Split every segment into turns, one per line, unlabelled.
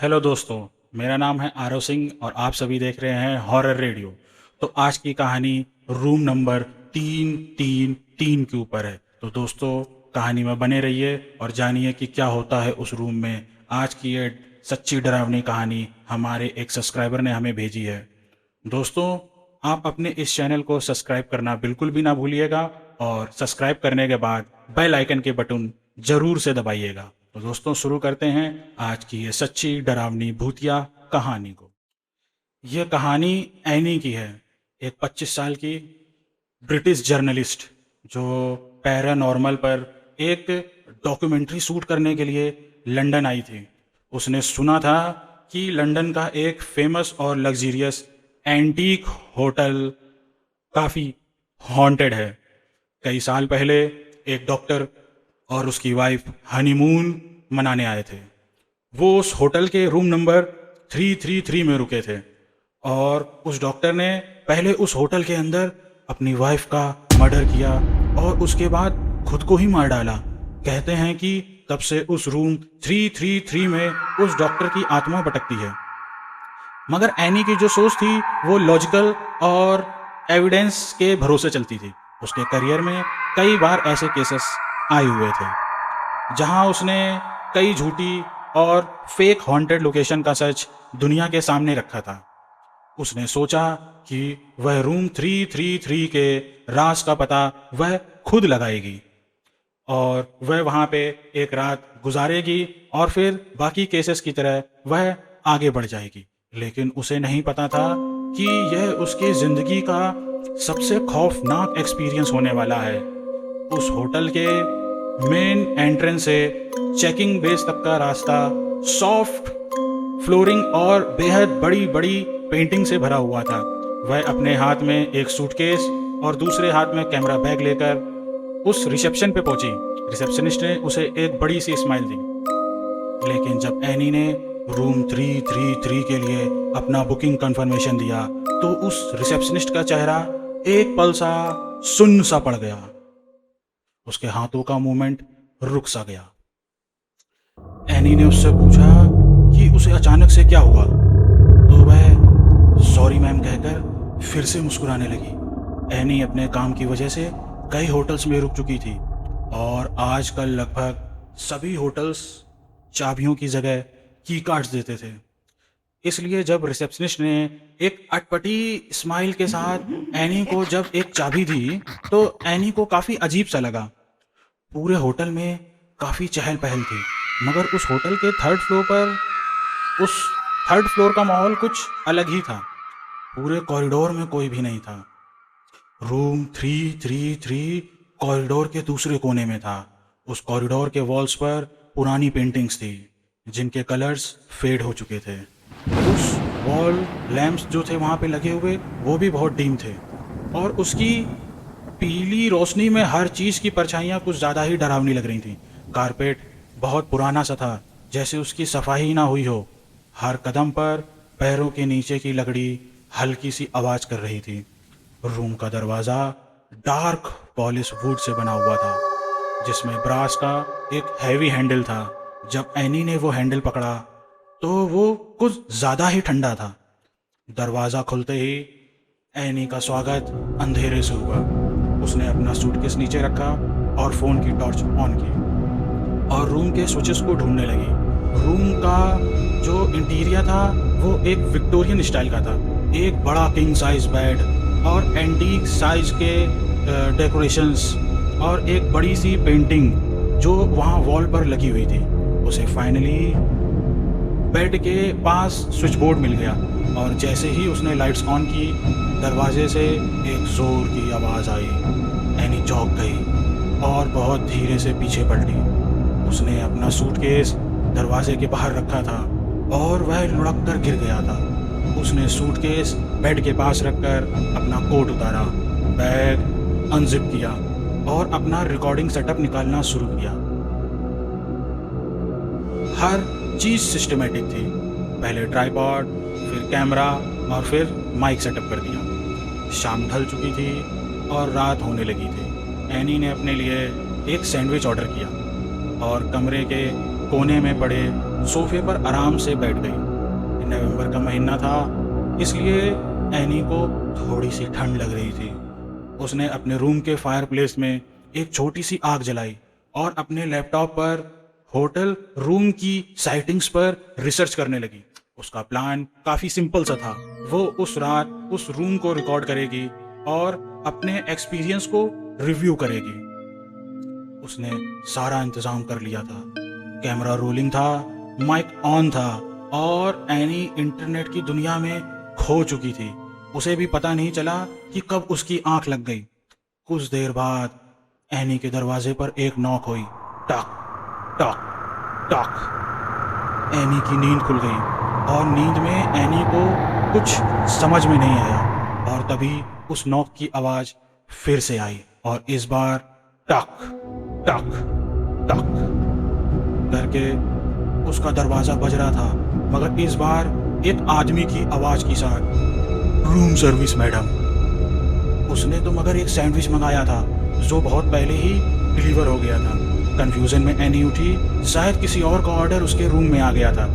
Hello दोस्तों, मेरा नाम है आरव सिंह और आप सभी देख रहे हैं हॉरर रेडियो। तो आज की कहानी रूम नंबर 333 के ऊपर है। तो दोस्तों, कहानी में बने रहिए और जानिए कि क्या होता है उस रूम में। आज की ये सच्ची डरावनी कहानी हमारे एक सब्सक्राइबर ने हमें भेजी है। दोस्तों, आप अपने इस चैनल को सब्सक्राइब करना बिल्कुल भी ना भूलिएगा और सब्सक्राइब करने के बाद बेल आइकन के बटन जरूर से दबाइएगा। तो दोस्तों, शुरू करते हैं आज की ये सच्ची डरावनी भूतिया कहानी को। यह कहानी एनी की है, एक 25 साल की ब्रिटिश जर्नलिस्ट जो पैरानॉर्मल पर एक डॉक्यूमेंट्री शूट करने के लिए लंदन आई थी। उसने सुना था कि लंदन का एक फेमस और लग्जीरियस एंटीक होटल काफ़ी हॉन्टेड है। कई साल पहले एक डॉक्टर और उसकी वाइफ हनीमून मनाने आए थे। वो उस होटल के रूम नंबर 333 में रुके थे और उस डॉक्टर ने पहले उस होटल के अंदर अपनी वाइफ का मर्डर किया और उसके बाद खुद को ही मार डाला। कहते हैं कि तब से उस रूम 333 में उस डॉक्टर की आत्मा भटकती है। मगर एनी की जो सोच थी वो लॉजिकल और एविडेंस के भरोसे चलती थी। उसके करियर में कई बार ऐसे केसेस आए हुए थे जहां उसने कई झूठी और फेक हॉन्टेड लोकेशन का सच दुनिया के सामने रखा था। उसने सोचा कि वह रूम 333 के राज का पता वह खुद लगाएगी और वह वहां पे एक रात गुजारेगी और फिर बाकी केसेस की तरह वह आगे बढ़ जाएगी। लेकिन उसे नहीं पता था कि यह उसकी जिंदगी का सबसे खौफनाक एक्सपीरियंस होने वाला है। उस होटल के मेन एंट्रेंस से चेकिंग बेस तक का रास्ता सॉफ्ट फ्लोरिंग और बेहद बड़ी बड़ी पेंटिंग से भरा हुआ था। वह अपने हाथ में एक सूटकेस और दूसरे हाथ में कैमरा बैग लेकर उस रिसेप्शन पे पहुंची। रिसेप्शनिस्ट ने उसे एक बड़ी सी स्माइल दी। लेकिन जब एनी ने रूम 333 के लिए अपना बुकिंग कंफर्मेशन दिया तो उस रिसेप्शनिस्ट का चेहरा एक पल सा सुन्न सा पड़ गया। उसके हाथों का मूवमेंट रुक सा गया। एनी ने उससे पूछा कि उसे अचानक से क्या हुआ, तो वह सॉरी मैम कहकर फिर से मुस्कुराने लगी। एनी अपने काम की वजह से कई होटल्स में रुक चुकी थी और आजकल लगभग सभी होटल्स चाबियों की जगह की कार्ड्स देते थे। इसलिए जब रिसेप्शनिस्ट ने एक अटपटी स्माइल के साथ एनी को जब एक चाबी दी तो एनी को काफ़ी अजीब सा लगा। पूरे होटल में काफ़ी चहल पहल थी, मगर उस होटल के उस थर्ड फ्लोर का माहौल कुछ अलग ही था। पूरे कॉरिडोर में कोई भी नहीं था। रूम 333 कॉरिडोर के दूसरे कोने में था। उस कॉरिडोर के वॉल्स पर पुरानी पेंटिंग्स थी जिनके कलर्स फेड हो चुके थे। उस वॉल लैंप्स जो थे वहाँ पे लगे हुए वो भी बहुत डीम थे और उसकी पीली रोशनी में हर चीज़ की परछाइयाँ कुछ ज़्यादा ही डरावनी लग रही थी। कारपेट बहुत पुराना सा था, जैसे उसकी सफाई ही ना हुई हो। हर कदम पर पैरों के नीचे की लकड़ी हल्की सी आवाज़ कर रही थी। रूम का दरवाज़ा डार्क पॉलिश वुड से बना हुआ था जिसमें ब्रास का एक हैवी हैंडल था। जब एनी ने वो हैंडल पकड़ा तो वो कुछ ज़्यादा ही ठंडा था। दरवाज़ा खुलते ही एनी का स्वागत अंधेरे से हुआ। उसने अपना सूटकेस नीचे रखा और फ़ोन की टॉर्च ऑन की और रूम के स्विचेस को ढूंढने लगी। रूम का जो इंटीरियर था वो एक विक्टोरियन स्टाइल का था। एक बड़ा किंग साइज बेड और एंटीक साइज के डेकोरेशंस और एक बड़ी सी पेंटिंग जो वहाँ वॉल पर लगी हुई थी। उसे फाइनली बेड के पास स्विच बोर्ड मिल गया और जैसे ही उसने लाइट्स ऑन की दरवाजे से एक जोर की आवाज़ आई। एनी चौंक गई और बहुत धीरे से पीछे पलटी। उसने अपना सूटकेस दरवाजे के बाहर रखा था और वह लुढ़क कर गिर गया था। उसने सूटकेस बेड के पास रखकर अपना कोट उतारा, बैग अनजिप किया और अपना रिकॉर्डिंग सेटअप निकालना शुरू किया। हर चीज़ सिस्टमेटिक थी। पहले ट्राइपॉड, फिर कैमरा और फिर माइक सेटअप कर दिया। शाम ढल चुकी थी और रात होने लगी थी। एनी ने अपने लिए एक सैंडविच ऑर्डर किया और कमरे के कोने में पड़े सोफे पर आराम से बैठ गई। नवंबर का महीना था, इसलिए एनी को थोड़ी सी ठंड लग रही थी। उसने अपने रूम के फायरप्लेस में एक छोटी सी आग जलाई और अपने लैपटॉप पर होटल रूम की साइटिंग्स पर रिसर्च करने लगी। उसका प्लान काफ़ी सिंपल सा था। वो उस रात उस रूम को रिकॉर्ड करेगी और अपने एक्सपीरियंस को रिव्यू करेगी। उसने सारा इंतज़ाम कर लिया था। कैमरा रोलिंग था, माइक ऑन था और एनी इंटरनेट की दुनिया में खो चुकी थी। उसे भी पता नहीं चला कि कब उसकी आंख लग गई। कुछ देर बाद एनी के दरवाजे पर एक नॉक हुई। टक टक टक। एनी की नींद खुल गई और नींद में एनी को कुछ समझ में नहीं आया और तभी उस नॉक की आवाज़ फिर से आई और इस बार टक टक टक करके उसका दरवाज़ा बज रहा था, मगर इस बार एक आदमी की आवाज़ के साथ, रूम सर्विस मैडम। उसने तो मगर एक सैंडविच मंगाया था जो बहुत पहले ही डिलीवर हो गया था। कंफ्यूजन में एनी उठी, शायद किसी और का ऑर्डर उसके रूम में आ गया था।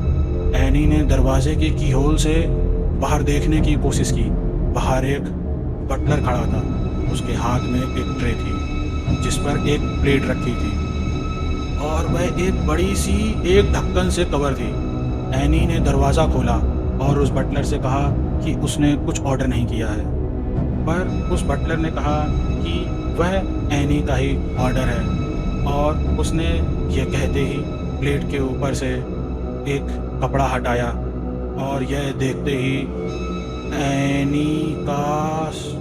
एनी ने दरवाजे के की होल से बाहर देखने की कोशिश की। बाहर एक बटलर खड़ा था। उसके हाथ में एक ट्रे थी जिस पर एक प्लेट रखी थी और वह एक बड़ी सी एक ढक्कन से कवर थी। एनी ने दरवाज़ा खोला और उस बटलर से कहा कि उसने कुछ ऑर्डर नहीं किया है, पर उस बटलर ने कहा कि वह एनी का ही ऑर्डर है और उसने यह कहते ही प्लेट के ऊपर से एक कपड़ा हटाया और यह देखते ही एनी का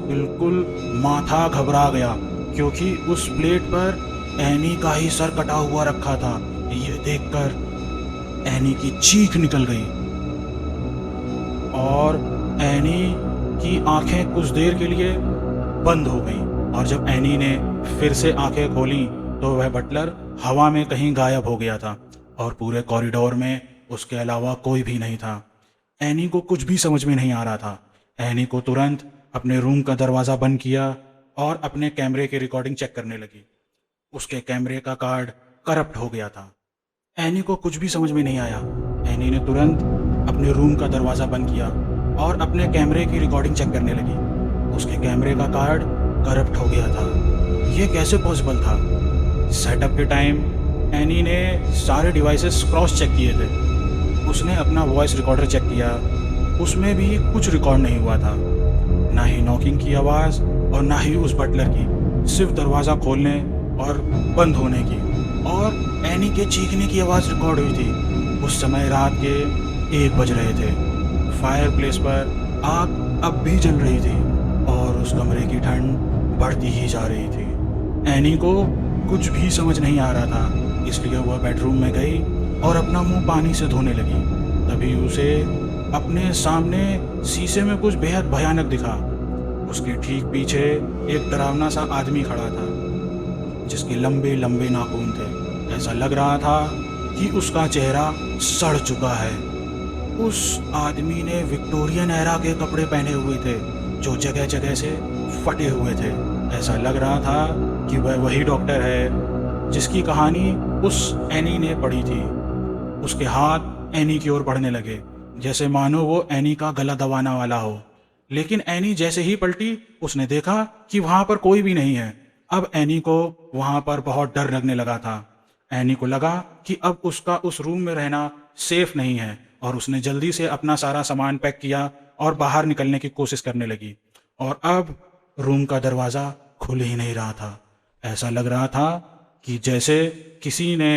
बिल्कुल माथा घबरा गया, क्योंकि उस प्लेट पर एनी का ही सर कटा हुआ रखा था। यह देखकर एनी की चीख निकल गई और एनी की आंखें कुछ देर के लिए बंद हो गई और जब एनी ने फिर से आंखें खोली तो वह बटलर हवा में कहीं गायब हो गया था और पूरे कॉरिडोर में उसके अलावा कोई भी नहीं था। एनी को कुछ भी समझ में नहीं आ रहा था। एनी को तुरंत अपने रूम का दरवाज़ा बंद किया और अपने कैमरे की रिकॉर्डिंग चेक करने लगी। उसके कैमरे का कार्ड करप्ट हो गया था। एनी को कुछ भी समझ में नहीं आया। एनी ने तुरंत अपने रूम का दरवाज़ा बंद किया और अपने कैमरे की रिकॉर्डिंग चेक करने लगी। उसके कैमरे का कार्ड करप्ट हो गया था। ये कैसे पॉसिबल था? सेटअप के टाइम एनी ने सारे डिवाइसेस क्रॉस चेक किए थे। उसने अपना वॉइस रिकॉर्डर चेक किया, उसमें भी कुछ रिकॉर्ड नहीं हुआ था। ना ही नॉकिंग की आवाज़ और ना ही उस बटलर की, सिर्फ दरवाज़ा खोलने और बंद होने की और एनी के चीखने की आवाज़ रिकॉर्ड हुई थी। उस समय रात के 1 बज रहे थे। फायर प्लेस पर आग अब भी जल रही थी और उस कमरे की ठंड बढ़ती ही जा रही थी। एनी को कुछ भी समझ नहीं आ रहा था, इसलिए वह बेडरूम में गई और अपना मुंह पानी से धोने लगी। तभी उसे अपने सामने शीशे में कुछ बेहद भयानक दिखा। उसके ठीक पीछे एक डरावना सा आदमी खड़ा था जिसके लंबे लंबे नाखून थे। ऐसा लग रहा था कि उसका चेहरा सड़ चुका है। उस आदमी ने विक्टोरियन एरा के कपड़े पहने हुए थे जो जगह जगह से फटे हुए थे। ऐसा लग रहा था कि वह वही डॉक्टर है जिसकी कहानी उस एनी ने पढ़ी थी। उसके हाथ एनी की ओर बढ़ने लगे, जैसे मानो वो एनी का गला दबाने वाला हो। लेकिन एनी जैसे ही पलटी, उसने देखा कि वहां पर कोई भी नहीं है। अब एनी को वहां पर बहुत डर लगने लगा था। एनी को लगा कि अब उसका उस रूम में रहना सेफ नहीं है और उसने जल्दी से अपना सारा सामान पैक किया और बाहर निकलने की कोशिश करने लगी। और अब रूम का दरवाज़ा खुल ही नहीं रहा था। ऐसा लग रहा था कि जैसे किसी ने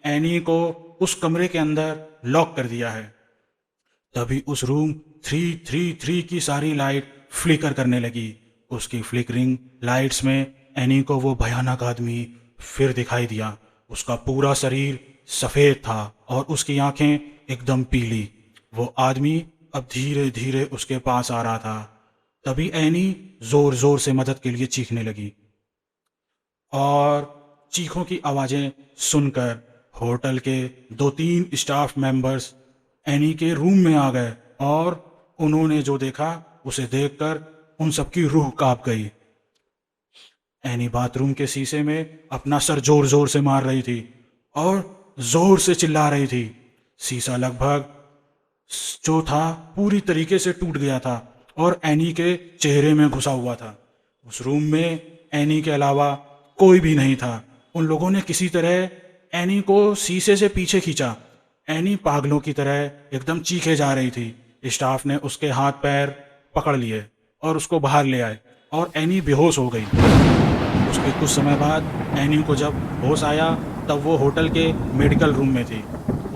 एनी को उस कमरे के अंदर लॉक कर दिया है। तभी उस रूम 333 की सारी लाइट फ्लिकर करने लगी। उसकी फ्लिकरिंग लाइट्स में एनी को वो भयानक आदमी फिर दिखाई दिया। उसका पूरा शरीर सफ़ेद था और उसकी आंखें एकदम पीली। वो आदमी अब धीरे धीरे उसके पास आ रहा था। तभी एनी जोर जोर से मदद के लिए चीखने लगी और चीखों की आवाज़ें सुनकर होटल के 2-3 स्टाफ मेंबर्स एनी के रूम में आ गए और उन्होंने जो देखा उसे देखकर उन सबकी रूह कांप गई। एनी बाथरूम के शीशे में अपना सर जोर जोर से मार रही थी और जोर से चिल्ला रही थी, शीशा लगभग जो था पूरी तरीके से टूट गया था और एनी के चेहरे में घुसा हुआ था। उस रूम में एनी के अलावा कोई भी नहीं था। उन लोगों ने किसी तरह एनी को शीशे से पीछे खींचा। एनी पागलों की तरह एकदम चीखे जा रही थी। स्टाफ ने उसके हाथ पैर पकड़ लिए और उसको बाहर ले आए और एनी बेहोश हो गई। उसके कुछ समय बाद एनी को जब होश आया तब वो होटल के मेडिकल रूम में थी।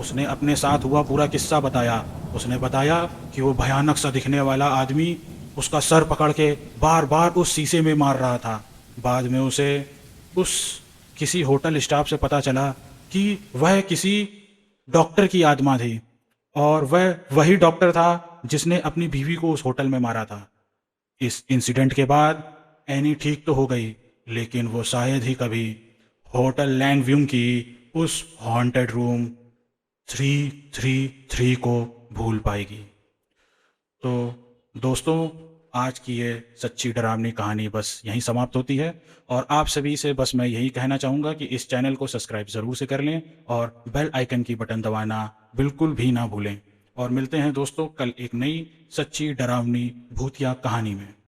उसने अपने साथ हुआ पूरा किस्सा बताया। उसने बताया कि वो भयानक सा दिखने वाला आदमी उसका सर पकड़ के बार बार उस शीशे में मार रहा था। बाद में उसे उस किसी होटल स्टाफ से पता चला कि वह किसी डॉक्टर की आत्मा थी और वह वही डॉक्टर था जिसने अपनी बीवी को उस होटल में मारा था। इस इंसिडेंट के बाद एनी ठीक तो हो गई, लेकिन वो शायद ही कभी होटल लैंगव्यूम की उस हॉन्टेड रूम 333 को भूल पाएगी। तो दोस्तों, आज की ये सच्ची डरावनी कहानी बस यहीं समाप्त होती है और आप सभी से बस मैं यही कहना चाहूँगा कि इस चैनल को सब्सक्राइब ज़रूर से कर लें और बेल आइकन की बटन दबाना बिल्कुल भी ना भूलें। और मिलते हैं दोस्तों कल एक नई सच्ची डरावनी भूतिया कहानी में।